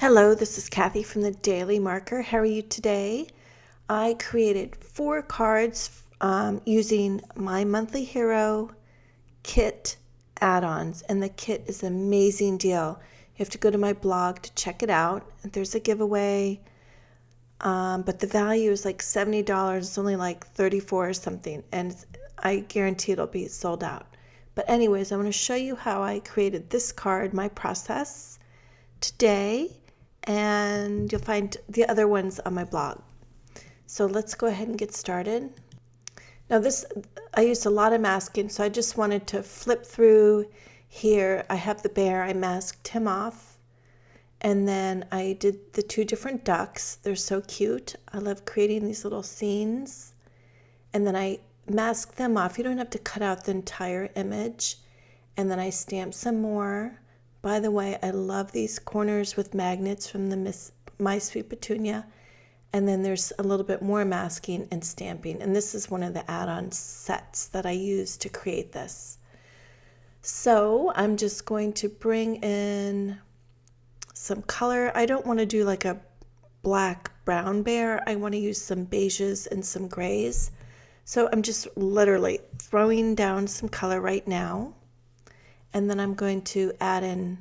Hello, this is Kathy from the Daily Marker. How are you today? I created 4 cards using my monthly hero kit add-ons, and the kit is an amazing deal. You have to go to my blog to check it out. There's a giveaway, but the value is like $70. It's only like 34 or something, and I guarantee it'll be sold out. But anyways, I want to show you how I created this card, my process today, and you'll find the other ones on my blog. So let's go ahead and get started. Now I used a lot of masking, so I just wanted to flip through here. I have the bear, I masked him off, and then I did the 2 different ducks. They're so cute. I love creating these little scenes, and then I masked them off. You don't have to cut out the entire image, and then I stamped some more. By the way, I love these corners with magnets from the My Sweet Petunia. And then there's a little bit more masking and stamping. And this is one of the add-on sets that I used to create this. So I'm just going to bring in some color. I don't want to do like a black brown bear. I want to use some beiges and some grays. So I'm just literally throwing down some color right now. And then I'm going to add in,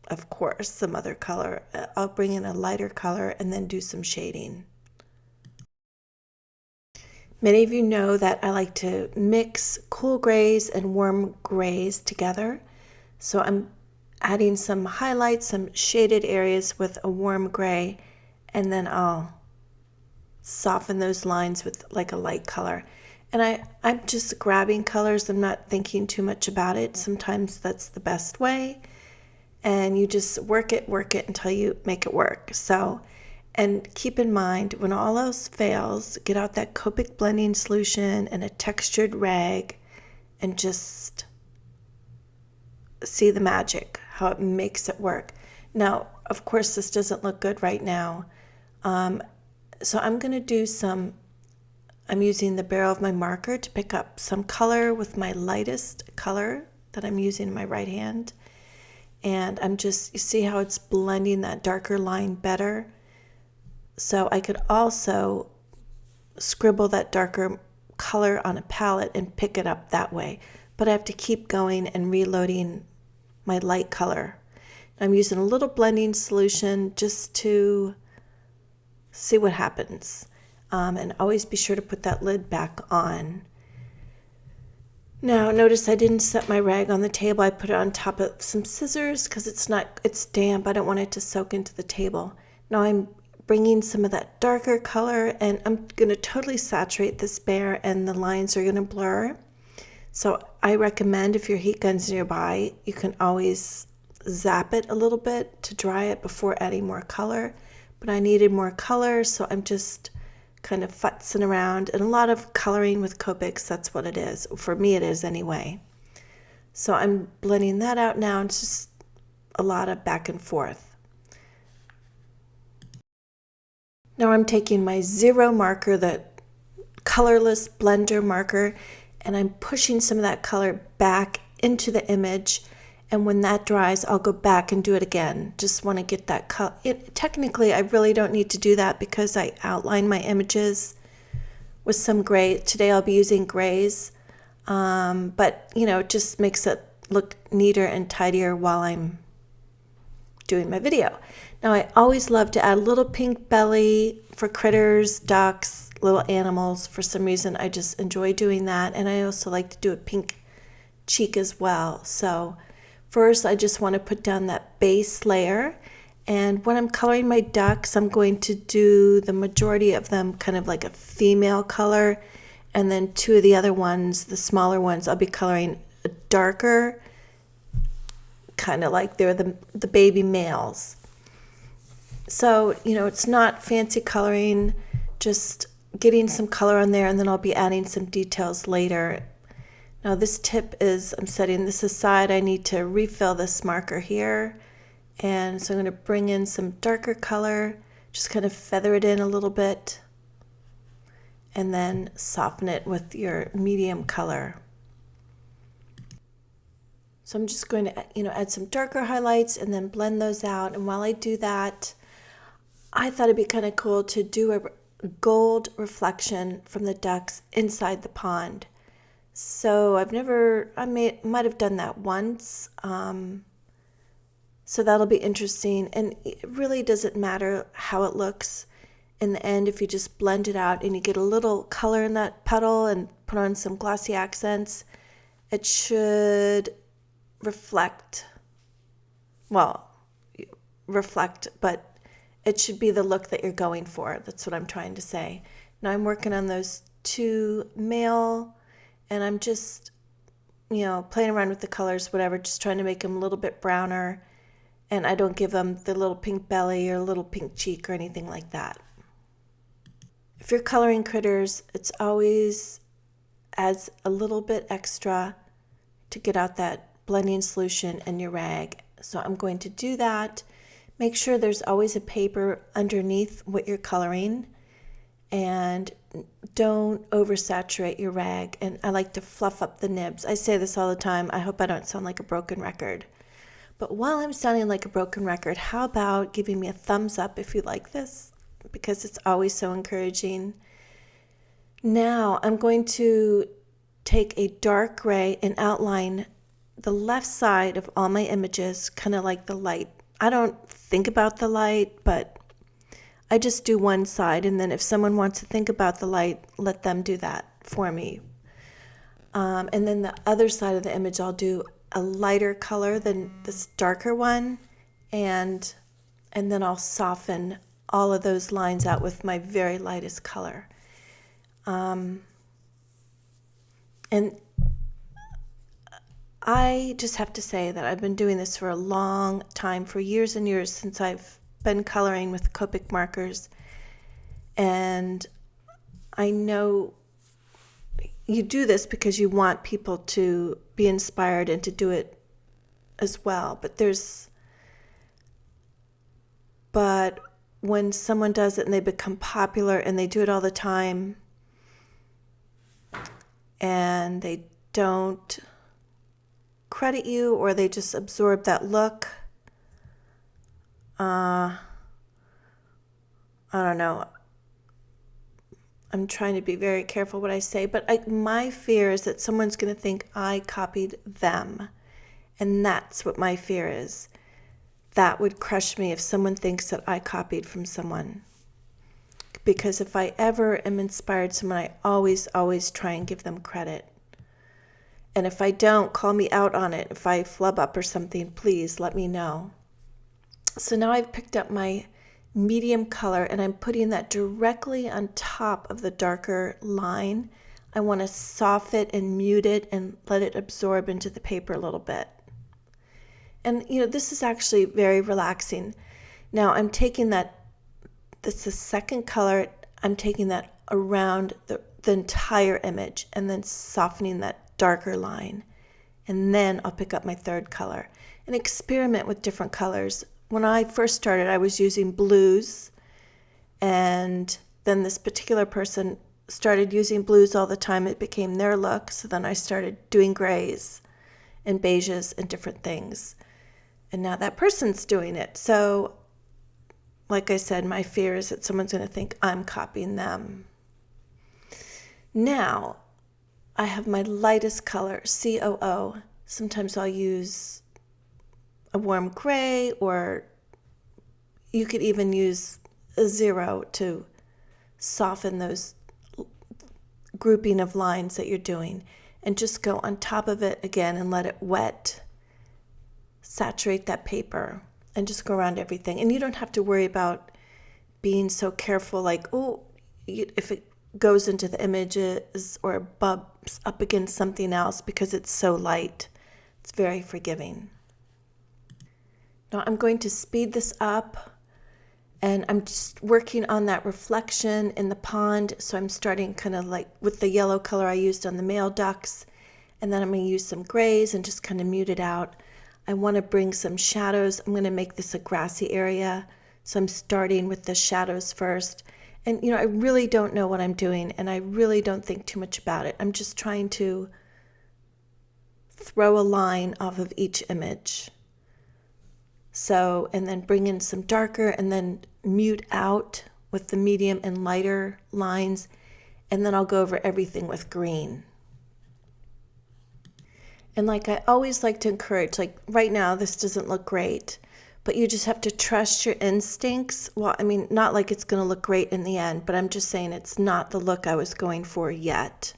of course, some other color. I'll bring in a lighter color and then do some shading. Many of you know that I like to mix cool grays and warm grays together. So I'm adding some highlights, some shaded areas with a warm gray, and then I'll soften those lines with like a light color. And I'm just grabbing colors. I'm not thinking too much about it. Sometimes that's the best way. And you just work it until you make it work. So, and keep in mind, when all else fails, get out that Copic blending solution and a textured rag and just see the magic, how it makes it work. Now, of course, this doesn't look good right now. So I'm going to do I'm using the barrel of my marker to pick up some color with my lightest color that I'm using in my right hand. And you see how it's blending that darker line better? So I could also scribble that darker color on a palette and pick it up that way. But I have to keep going and reloading my light color. I'm using a little blending solution just to see what happens. And always be sure to put that lid back on. Now notice I didn't set my rag on the table. I put it on top of some scissors because it's damp. I don't want it to soak into the table. Now I'm bringing some of that darker color, and I'm going to totally saturate this bear, and the lines are going to blur. So I recommend, if your heat gun's nearby, you can always zap it a little bit to dry it before adding more color. But I needed more color, so I'm just kind of futzing around, and a lot of coloring with Copics. That's what it is. For me, it is anyway. So I'm blending that out now. It's just a lot of back and forth. Now I'm taking my 0 marker, the colorless blender marker, and I'm pushing some of that color back into the image. And when that dries, I'll go back and do it again. Just want to get that color. Technically, I really don't need to do that because I outline my images with some gray. Today I'll be using grays, but it just makes it look neater and tidier while I'm doing my video. Now I always love to add a little pink belly for critters, ducks, little animals. For some reason, I just enjoy doing that. And I also like to do a pink cheek as well. So first, I just want to put down that base layer, and when I'm coloring my ducks, I'm going to do the majority of them kind of like a female color, and then 2 of the other ones, the smaller ones, I'll be coloring a darker, kind of like they're the baby males. So, it's not fancy coloring, just getting some color on there, and then I'll be adding some details later. Now this tip is, I'm setting this aside. I need to refill this marker here. And so I'm going to bring in some darker color, just kind of feather it in a little bit, and then soften it with your medium color. So I'm just going to, add some darker highlights and then blend those out. And while I do that, I thought it'd be kind of cool to do a gold reflection from the ducks inside the pond. So I might have done that once. So that'll be interesting. And it really doesn't matter how it looks in the end if you just blend it out and you get a little color in that petal and put on some glossy accents. It should reflect, but it should be the look that you're going for. That's what I'm trying to say. Now I'm working on those two male, and I'm just, playing around with the colors, whatever, just trying to make them a little bit browner. And I don't give them the little pink belly or little pink cheek or anything like that. If you're coloring critters, it's always adds a little bit extra to get out that blending solution in your rag. So I'm going to do that. Make sure there's always a paper underneath what you're coloring, and don't oversaturate your rag. And I like to fluff up the nibs. I say this all the time. I hope I don't sound like a broken record. But while I'm sounding like a broken record, how about giving me a thumbs up if you like this? Because it's always so encouraging. Now I'm going to take a dark gray and outline the left side of all my images, kind of like the light. I don't think about the light, but I just do one side, and then if someone wants to think about the light, let them do that for me. And then the other side of the image, I'll do a lighter color than this darker one, and then I'll soften all of those lines out with my very lightest color. And I just have to say that I've been doing this for a long time, for years and years, since I've been coloring with Copic markers. And I know you do this because you want people to be inspired and to do it as well. But when someone does it and they become popular and they do it all the time and they don't credit you, or they just absorb that look, I don't know. I'm trying to be very careful what I say, but my fear is that someone's going to think I copied them. And that's what my fear is. That would crush me if someone thinks that I copied from someone. Because if I ever am inspired someone, I always try and give them credit. And if I don't, call me out on it. If I flub up or something, please let me know. So now I've picked up my medium color and I'm putting that directly on top of the darker line. I want to soften it and mute it and let it absorb into the paper a little bit. And this is actually very relaxing. Now I'm taking that's the second color, I'm taking that around the entire image and then softening that darker line. And then I'll pick up my third color and experiment with different colors. When I first started, I was using blues, and then this particular person started using blues all the time. It became their look, so then I started doing grays and beiges and different things. And now that person's doing it. So, like I said, my fear is that someone's going to think I'm copying them. Now, I have my lightest color, COO. Sometimes I'll use a warm gray, or you could even use a 0 to soften those grouping of lines that you're doing, and just go on top of it again and let it wet, saturate that paper, and just go around everything. And you don't have to worry about being so careful, like, if it goes into the images or bumps up against something else, because it's so light. It's very forgiving. Now I'm going to speed this up, and I'm just working on that reflection in the pond. So I'm starting kind of like with the yellow color I used on the male ducks, and then I'm going to use some grays and just kind of mute it out. I want to bring some shadows. I'm going to make this a grassy area, so I'm starting with the shadows first. And I really don't know what I'm doing, and I really don't think too much about it. I'm just trying to throw a line off of each image. So, and then bring in some darker and then mute out with the medium and lighter lines. And then I'll go over everything with green. And like I always like to encourage, like right now, this doesn't look great, but you just have to trust your instincts. Well, I mean, not like it's going to look great in the end, but I'm just saying it's not the look I was going for yet.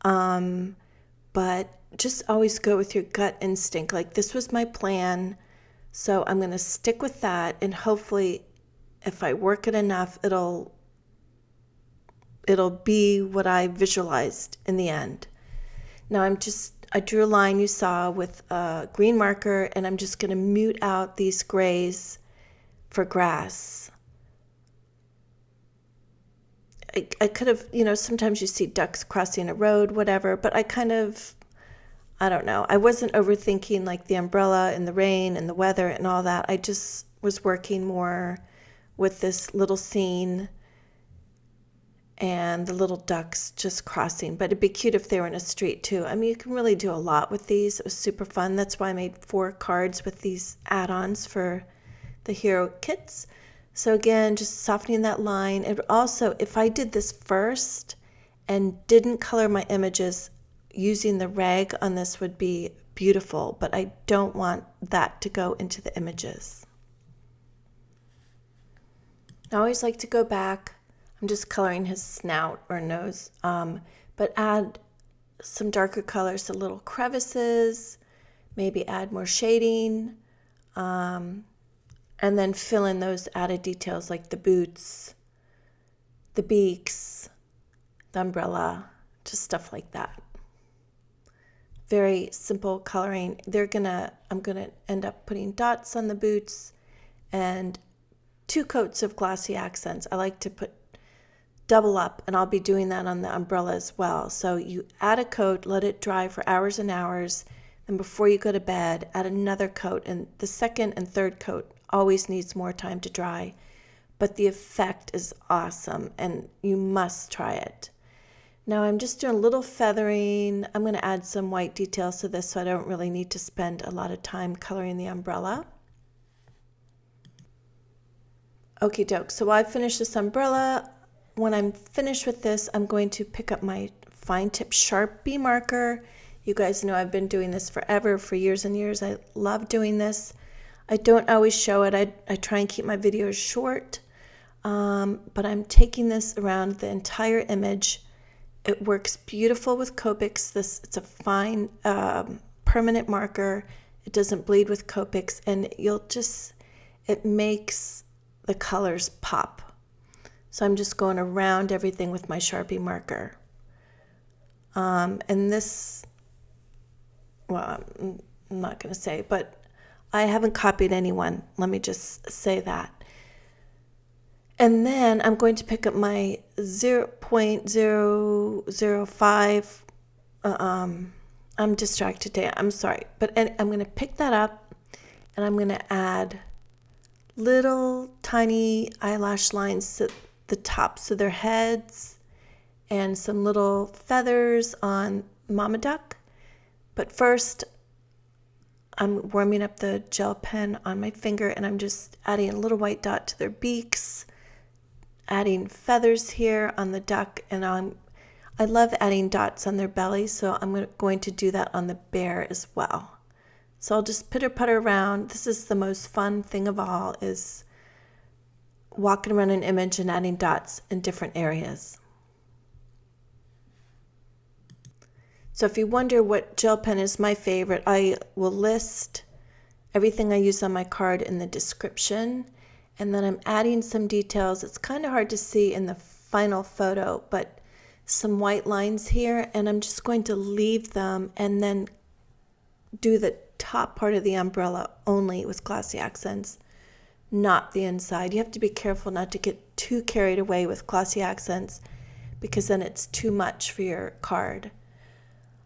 But just always go with your gut instinct. Like this was my plan, so I'm going to stick with that, and hopefully if I work it enough, it'll be what I visualized in the end. Now I drew a line you saw with a green marker, and I'm just going to mute out these grays for grass. I could have, sometimes you see ducks crossing a road, whatever, but I don't know. I wasn't overthinking like the umbrella and the rain and the weather and all that. I just was working more with this little scene and the little ducks just crossing. But it'd be cute if they were in a street too. I mean, you can really do a lot with these. It was super fun. That's why I made 4 cards with these add-ons for the hero kits. So again, just softening that line. And also, if I did this first and didn't color my images, using the rag on this would be beautiful, but I don't want that to go into the images. I always like to go back. I'm just coloring his snout or nose, but add some darker colors to little crevices, maybe add more shading, and then fill in those added details like the boots, the beaks, the umbrella, just stuff like that. Very simple coloring. I'm gonna end up putting dots on the boots and 2 coats of glossy accents. I like to put double up, and I'll be doing that on the umbrella as well. So you add a coat, let it dry for hours and hours, and before you go to bed, add another coat, and the second and third coat always needs more time to dry, but the effect is awesome and you must try it. Now I'm just doing a little feathering. I'm going to add some white details to this so I don't really need to spend a lot of time coloring the umbrella. Okie doke, so while I finish this umbrella, when I'm finished with this, I'm going to pick up my fine tip Sharpie marker. You guys know I've been doing this forever, for years and years. I love doing this. I don't always show it. I try and keep my videos short, but I'm taking this around the entire image. It works beautiful with Copics. It's a fine permanent marker. It doesn't bleed with Copics, and it makes the colors pop. So I'm just going around everything with my Sharpie marker. And this, well, I'm not going to say, but I haven't copied anyone. Let me just say that. And then I'm going to pick up my 0.005. I'm distracted today. I'm sorry. But I'm going to pick that up, and I'm going to add little tiny eyelash lines to the tops of their heads and some little feathers on Mama Duck. But first, I'm warming up the gel pen on my finger, and I'm just adding a little white dot to their beaks, adding feathers here on the duck, and I love adding dots on their belly, so I'm going to do that on the bear as well. So I'll just pitter-putter around. This is the most fun thing of all, is walking around an image and adding dots in different areas. So if you wonder what gel pen is my favorite, I will list everything I use on my card in the description. And then I'm adding some details. It's kind of hard to see in the final photo, but some white lines here, and I'm just going to leave them and then do the top part of the umbrella only with glossy accents, not the inside. You have to be careful not to get too carried away with glossy accents, because then it's too much for your card.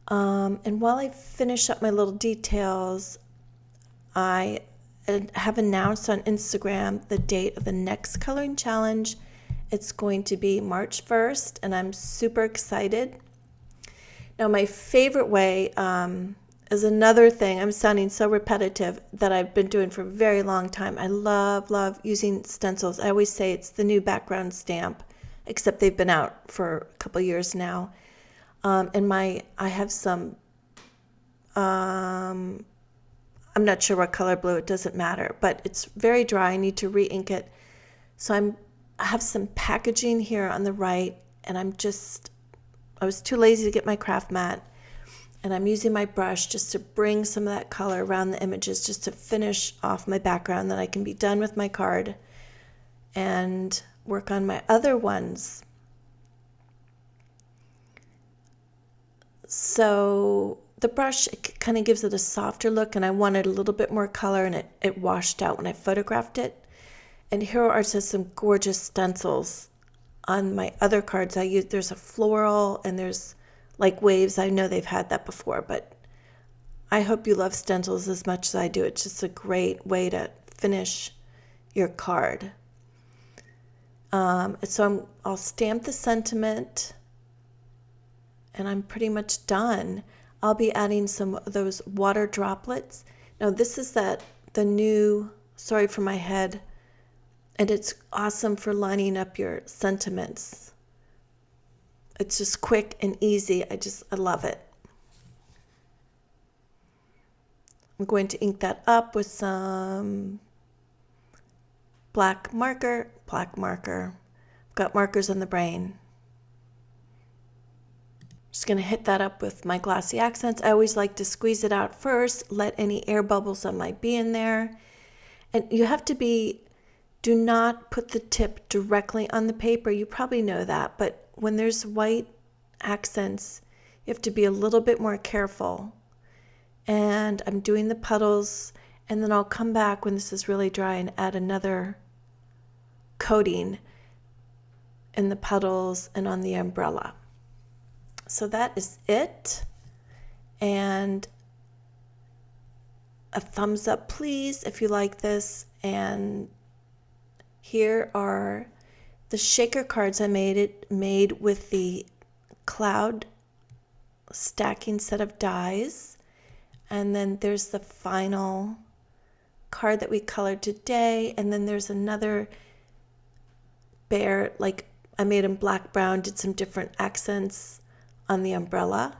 And while I finish up my little details, I have announced on Instagram the date of the next coloring challenge. It's going to be March 1st, and I'm super excited. Now, my favorite way, is another thing. I'm sounding so repetitive that I've been doing for a very long time. I love using stencils. I always say it's the new background stamp, except they've been out for a couple years now. I have some, I'm not sure what color blue, it doesn't matter, but it's very dry. I need to re-ink it. So I have some packaging here on the right, and I was too lazy to get my craft mat. And I'm using my brush just to bring some of that color around the images, just to finish off my background, that I can be done with my card and work on my other ones. So the brush, it kind of gives it a softer look, and I wanted a little bit more color, and it washed out when I photographed it. And here are just some gorgeous stencils on my other cards. There's a floral and there's like waves. I know they've had that before, but I hope you love stencils as much as I do. It's just a great way to finish your card. So I'll stamp the sentiment, and I'm pretty much done. I'll be adding some of those water droplets. Now this is the new, sorry for my head, and it's awesome for lining up your sentiments. It's just quick and easy. I love it. I'm going to ink that up with some black marker. I've got markers on the brain. Just going to hit that up with my glossy accents. I always like to squeeze it out first, let any air bubbles that might be in there. And you have to do not put the tip directly on the paper. You probably know that, but when there's white accents, you have to be a little bit more careful. And I'm doing the puddles, and then I'll come back when this is really dry and add another coating in the puddles and on the umbrella. So that is it. And a thumbs up, please, if you like this. And here are the shaker cards I made with the cloud stacking set of dies. And then there's the final card that we colored today. And then there's another bear, like I made him black brown, did some different accents on the umbrella.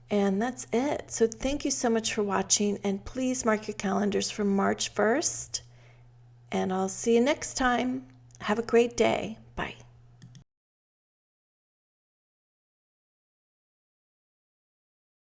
And that's it. So thank you so much for watching, and please mark your calendars for March 1st. And I'll see you next time. Have a great day. Bye.